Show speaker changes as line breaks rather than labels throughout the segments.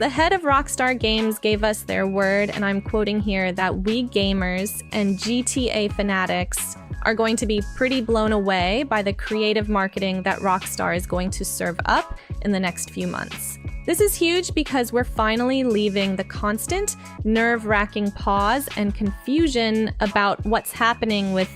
The head of Rockstar Games gave us their word, and I'm quoting here, that we gamers and GTA fanatics are going to be pretty blown away by the creative marketing that Rockstar is going to serve up in the next few months. This is huge because we're finally leaving the constant, nerve-wracking pause and confusion about what's happening with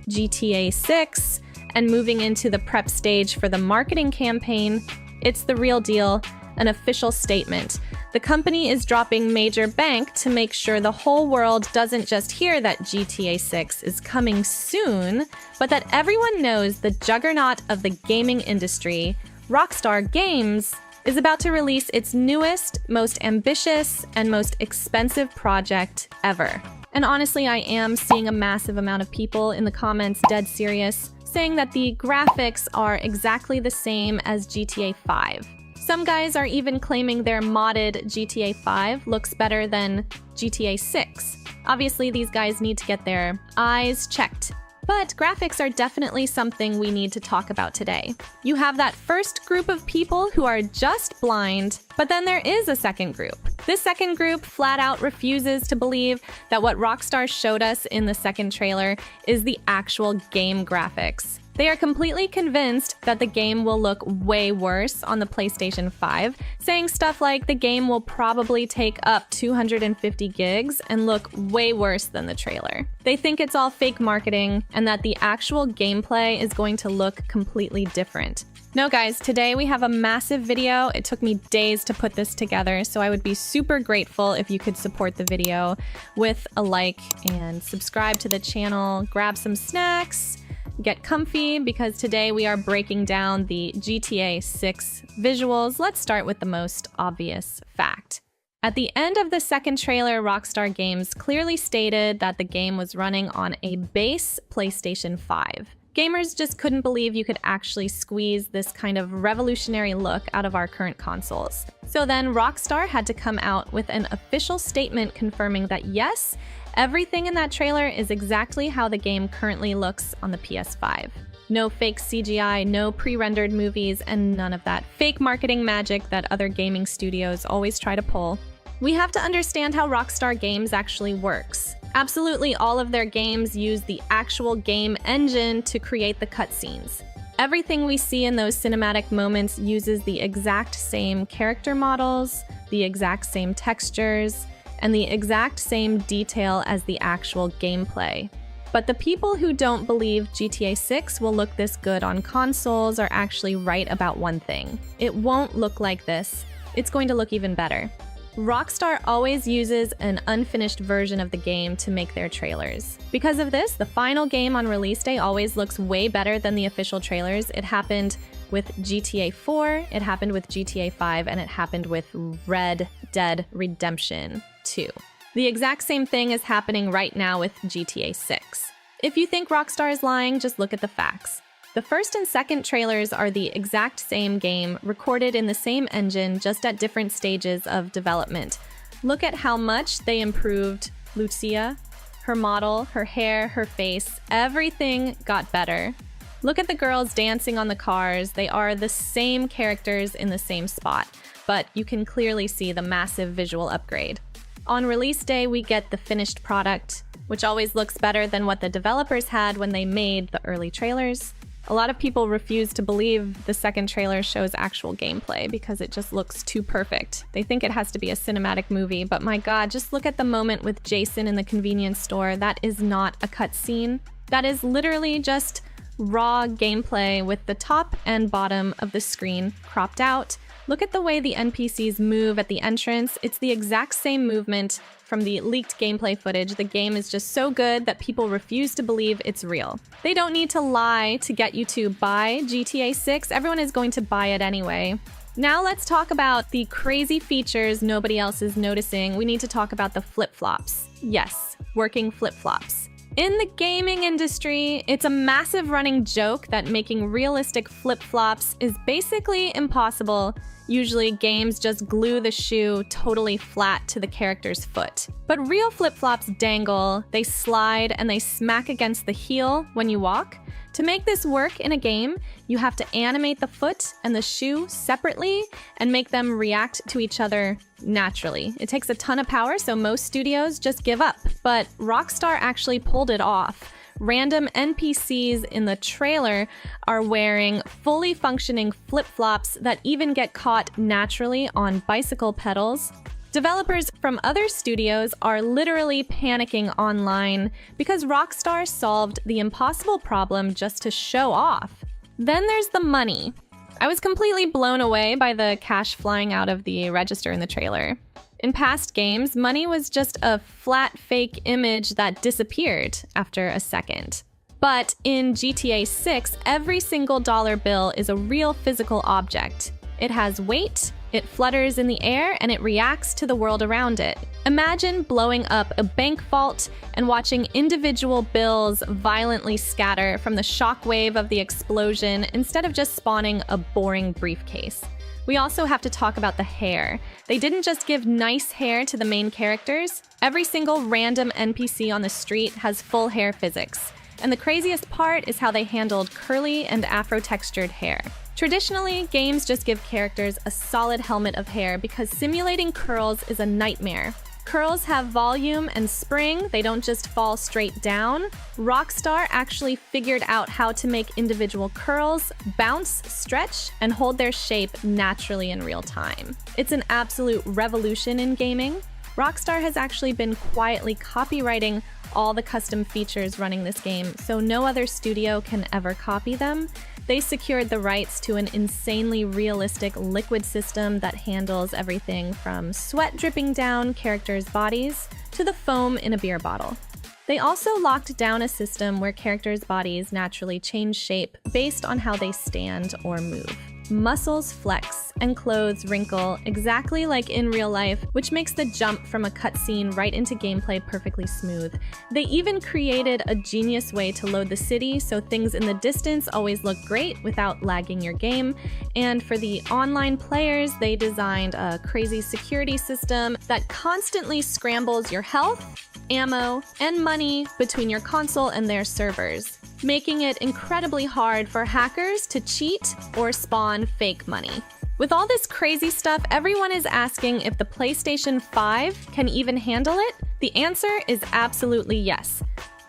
GTA 6 and moving into the prep stage for the marketing campaign. It's the real deal, an official statement. The company is dropping major bank to make sure the whole world doesn't just hear that GTA 6 is coming soon, but that everyone knows the juggernaut of the gaming industry, Rockstar Games, is about to release its newest, most ambitious, and most expensive project ever. And honestly, I am seeing a massive amount of people in the comments dead serious, saying that the graphics are exactly the same as GTA 5. Some guys are even claiming their modded GTA 5 looks better than GTA 6. Obviously, these guys need to get their eyes checked. But graphics are definitely something we need to talk about today. You have that first group of people who are just blind, but then there is a second group. This second group flat out refuses to believe that what Rockstar showed us in the second trailer is the actual game graphics. They are completely convinced that the game will look way worse on the PlayStation 5, saying stuff like the game will probably take up 250 gigs and look way worse than the trailer. They think it's all fake marketing and that the actual gameplay is going to look completely different. No guys, today we have a massive video. It took me days to put this together, so I would be super grateful if you could support the video with a like and subscribe to the channel, grab some snacks, get comfy, because today we are breaking down the GTA 6 visuals. Let's start with the most obvious fact. At the end of the second trailer, Rockstar Games clearly stated that the game was running on a base PlayStation 5. Gamers just couldn't believe you could actually squeeze this kind of revolutionary look out of our current consoles. So then Rockstar had to come out with an official statement confirming that yes, everything in that trailer is exactly how the game currently looks on the PS5. No fake CGI, no pre-rendered movies, and none of that fake marketing magic that other gaming studios always try to pull. We have to understand how Rockstar Games actually works. Absolutely all of their games use the actual game engine to create the cutscenes. Everything we see in those cinematic moments uses the exact same character models, the exact same textures, and the exact same detail as the actual gameplay. But the people who don't believe GTA 6 will look this good on consoles are actually right about one thing. It won't look like this. It's going to look even better. Rockstar always uses an unfinished version of the game to make their trailers. Because of this, the final game on release day always looks way better than the official trailers. It happened with GTA 4, it happened with GTA 5, and it happened with Red Dead Redemption 2. The exact same thing is happening right now with GTA 6. If you think Rockstar is lying, just look at the facts. The first and second trailers are the exact same game, recorded in the same engine, just at different stages of development. Look at how much they improved Lucia, her model, her hair, her face, everything got better. Look at the girls dancing on the cars. They are the same characters in the same spot, but you can clearly see the massive visual upgrade. On release day, we get the finished product, which always looks better than what the developers had when they made the early trailers. A lot of people refuse to believe the second trailer shows actual gameplay because it just looks too perfect. They think it has to be a cinematic movie, but my god, just look at the moment with Jason in the convenience store. That is not a cutscene. That is literally just raw gameplay with the top and bottom of the screen cropped out. Look at the way the NPCs move at the entrance. It's the exact same movement from the leaked gameplay footage. The game is just so good that people refuse to believe it's real. They don't need to lie to get you to buy GTA 6. Everyone is going to buy it anyway. Now let's talk about the crazy features nobody else is noticing. We need to talk about the flip-flops. Yes, working flip-flops. In the gaming industry, it's a massive running joke that making realistic flip-flops is basically impossible. Usually, games just glue the shoe totally flat to the character's foot. But real flip-flops dangle, they slide, and they smack against the heel when you walk. To make this work in a game, you have to animate the foot and the shoe separately and make them react to each other naturally. It takes a ton of power, so most studios just give up. But Rockstar actually pulled it off. Random NPCs in the trailer are wearing fully functioning flip-flops that even get caught naturally on bicycle pedals. Developers from other studios are literally panicking online because Rockstar solved the impossible problem just to show off. Then there's the money. I was completely blown away by the cash flying out of the register in the trailer. In past games, money was just a flat fake image that disappeared after a second. But in GTA 6, every single dollar bill is a real physical object. It has weight, it flutters in the air, and it reacts to the world around it. Imagine blowing up a bank vault and watching individual bills violently scatter from the shockwave of the explosion instead of just spawning a boring briefcase. We also have to talk about the hair. They didn't just give nice hair to the main characters. Every single random NPC on the street has full hair physics. And the craziest part is how they handled curly and afro-textured hair. Traditionally, games just give characters a solid helmet of hair because simulating curls is a nightmare. Curls have volume and spring, they don't just fall straight down. Rockstar actually figured out how to make individual curls bounce, stretch, and hold their shape naturally in real time. It's an absolute revolution in gaming. Rockstar has actually been quietly copywriting all the custom features running this game, so no other studio can ever copy them. They secured the rights to an insanely realistic liquid system that handles everything from sweat dripping down characters' bodies to the foam in a beer bottle. They also locked down a system where characters' bodies naturally change shape based on how they stand or move. Muscles flex and clothes wrinkle exactly like in real life, which makes the jump from a cutscene right into gameplay perfectly smooth. They even created a genius way to load the city so things in the distance always look great without lagging your game. And for the online players, they designed a crazy security system that constantly scrambles your health, ammo, and money between your console and their servers, making it incredibly hard for hackers to cheat or spawn fake money. With all this crazy stuff, everyone is asking if the PlayStation 5 can even handle it. The answer is absolutely yes.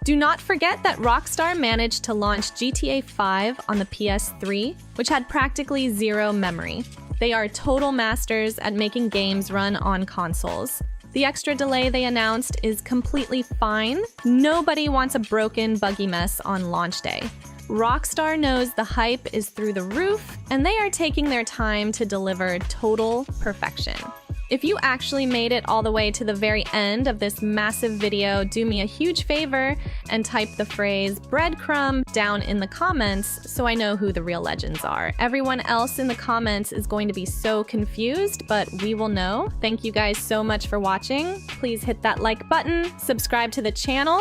Do not forget that Rockstar managed to launch GTA 5 on the PS3, which had practically zero memory. They are total masters at making games run on consoles. The extra delay they announced is completely fine. Nobody wants a broken, buggy mess on launch day. Rockstar knows the hype is through the roof, and they are taking their time to deliver total perfection. If you actually made it all the way to the very end of this massive video, do me a huge favor and type the phrase breadcrumb down in the comments so I know who the real legends are. Everyone else in the comments is going to be so confused, but we will know. Thank you guys so much for watching. Please hit that like button, subscribe to the channel,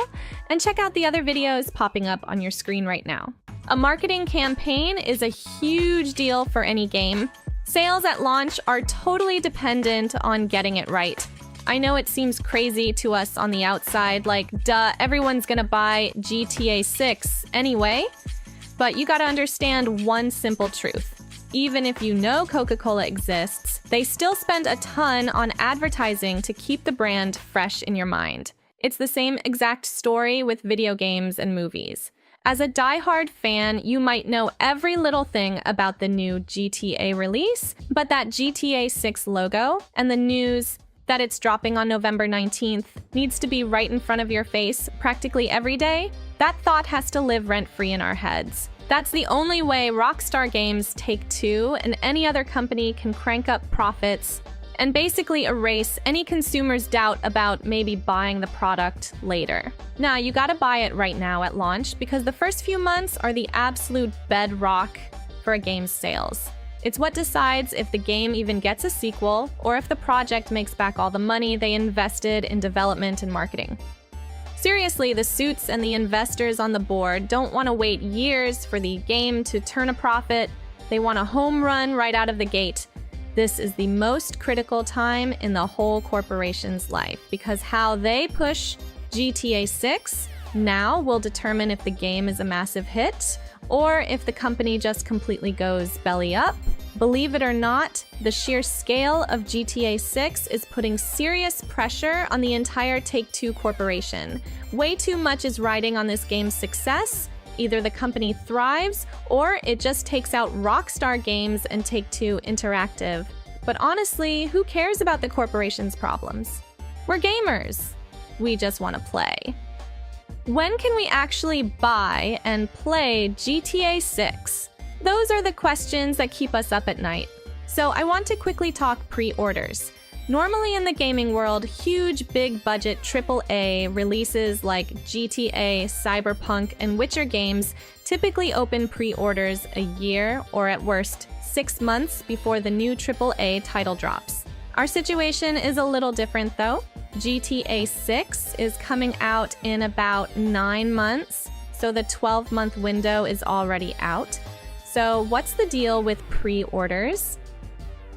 and check out the other videos popping up on your screen right now. A marketing campaign is a huge deal for any game. Sales at launch are totally dependent on getting it right. I know it seems crazy to us on the outside, like, duh, everyone's gonna buy GTA 6 anyway. But you gotta understand one simple truth. Even if you know Coca-Cola exists, they still spend a ton on advertising to keep the brand fresh in your mind. It's the same exact story with video games and movies. As a die-hard fan, you might know every little thing about the new GTA release, but that GTA 6 logo and the news that it's dropping on November 19th needs to be right in front of your face practically every day. That thought has to live rent-free in our heads. That's the only way Rockstar Games, Take-Two, and any other company can crank up profits and basically erase any consumer's doubt about maybe buying the product later. Now, you gotta buy it right now at launch because the first few months are the absolute bedrock for a game's sales. It's what decides if the game even gets a sequel or if the project makes back all the money they invested in development and marketing. Seriously, the suits and the investors on the board don't want to wait years for the game to turn a profit. They want a home run right out of the gate. This is the most critical time in the whole corporation's life because how they push GTA 6 now will determine if the game is a massive hit or if the company just completely goes belly up. Believe it or not, the sheer scale of GTA 6 is putting serious pressure on the entire Take-Two corporation. Way too much is riding on this game's success. Either the company thrives or it just takes out Rockstar Games and Take-Two Interactive. But honestly, who cares about the corporation's problems? We're gamers. We just want to play. When can we actually buy and play GTA 6? Those are the questions that keep us up at night. So I want to quickly talk pre-orders. Normally in the gaming world, huge big budget AAA releases like GTA, Cyberpunk, and Witcher games typically open pre-orders a year or at worst 6 months before the new AAA title drops. Our situation is a little different though. GTA 6 is coming out in about 9 months, so the 12-month window is already out. So what's the deal with pre-orders?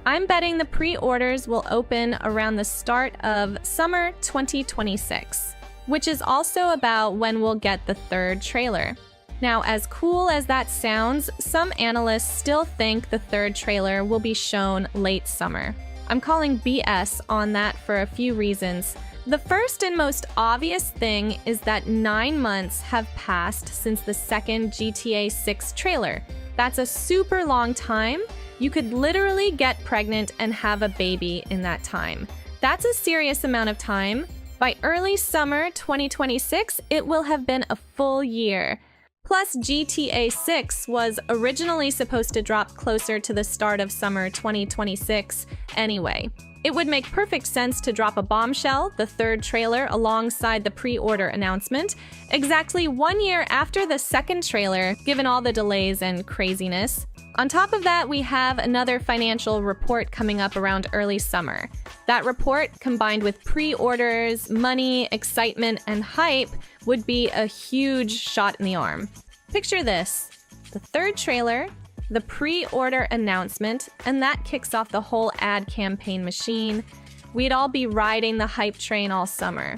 I'm betting the pre-orders will open around the start of summer 2026, which is also about when we'll get the third trailer. Now, as cool as that sounds, some analysts still think the third trailer will be shown late summer. I'm calling BS on that for a few reasons. The first and most obvious thing is that 9 months have passed since the second GTA 6 trailer. That's a super long time. You could literally get pregnant and have a baby in that time. That's a serious amount of time. By early summer 2026, it will have been a full year. Plus, GTA 6 was originally supposed to drop closer to the start of summer 2026 anyway. It would make perfect sense to drop a bombshell, the third trailer, alongside the pre-order announcement, exactly 1 year after the second trailer, given all the delays and craziness. On top of that, we have another financial report coming up around early summer. That report, combined with pre-orders, money, excitement, and hype, would be a huge shot in the arm. Picture this: the third trailer, the pre-order announcement, and that kicks off the whole ad campaign machine. We'd all be riding the hype train all summer,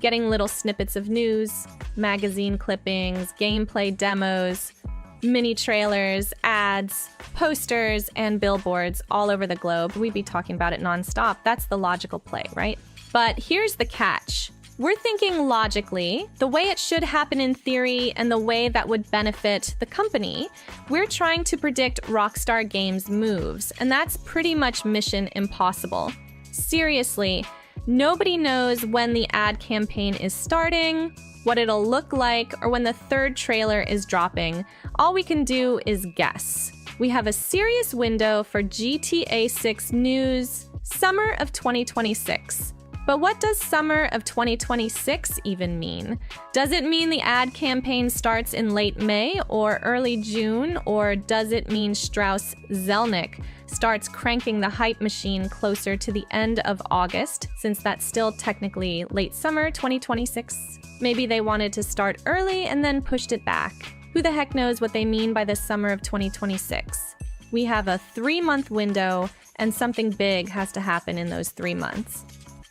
getting little snippets of news, magazine clippings, gameplay demos, mini trailers, ads, posters, and billboards all over the globe. We'd be talking about it nonstop. That's the logical play, right? But here's the catch. We're thinking logically, the way it should happen in theory and the way that would benefit the company. We're trying to predict Rockstar Games' moves, and that's pretty much mission impossible. Seriously, nobody knows when the ad campaign is starting, what it'll look like, or when the third trailer is dropping. All we can do is guess. We have a serious window for GTA 6 news, summer of 2026. But what does summer of 2026 even mean? Does it mean the ad campaign starts in late May or early June? Or does it mean Strauss Zelnick starts cranking the hype machine closer to the end of August, since that's still technically late summer 2026? Maybe they wanted to start early and then pushed it back. Who the heck knows what they mean by the summer of 2026? We have a 3-month window, and something big has to happen in those 3 months.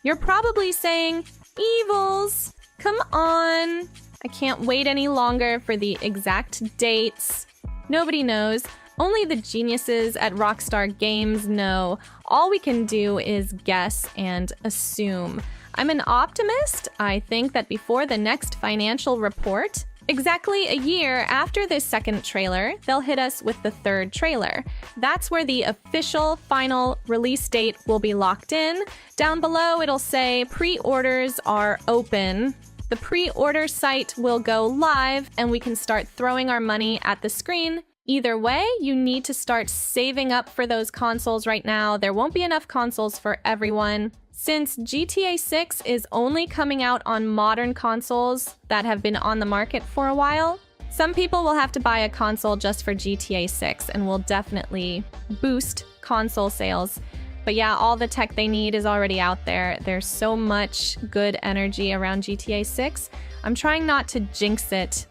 You're probably saying, Evils, come on. I can't wait any longer for the exact dates. Nobody knows. Only the geniuses at Rockstar Games know. All we can do is guess and assume. I'm an optimist. I think that before the next financial report, exactly a year after this second trailer, they'll hit us with the third trailer. That's where the official final release date will be locked in. Down below, it'll say pre-orders are open. The pre-order site will go live and we can start throwing our money at the screen. Either way, you need to start saving up for those consoles right now. There won't be enough consoles for everyone. Since GTA 6 is only coming out on modern consoles that have been on the market for a while, some people will have to buy a console just for GTA 6 and will definitely boost console sales. But yeah, all the tech they need is already out there. There's so much good energy around GTA 6. I'm trying not to jinx it.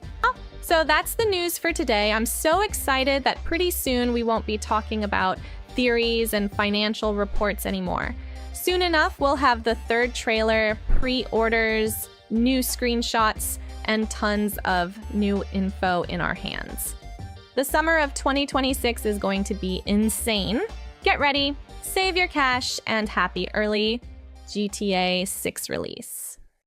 So that's the news for today. I'm so excited that pretty soon we won't be talking about theories and financial reports anymore. Soon enough, we'll have the third trailer, pre-orders, new screenshots, and tons of new info in our hands. The summer of 2026 is going to be insane. Get ready, save your cash, and happy early GTA 6 release.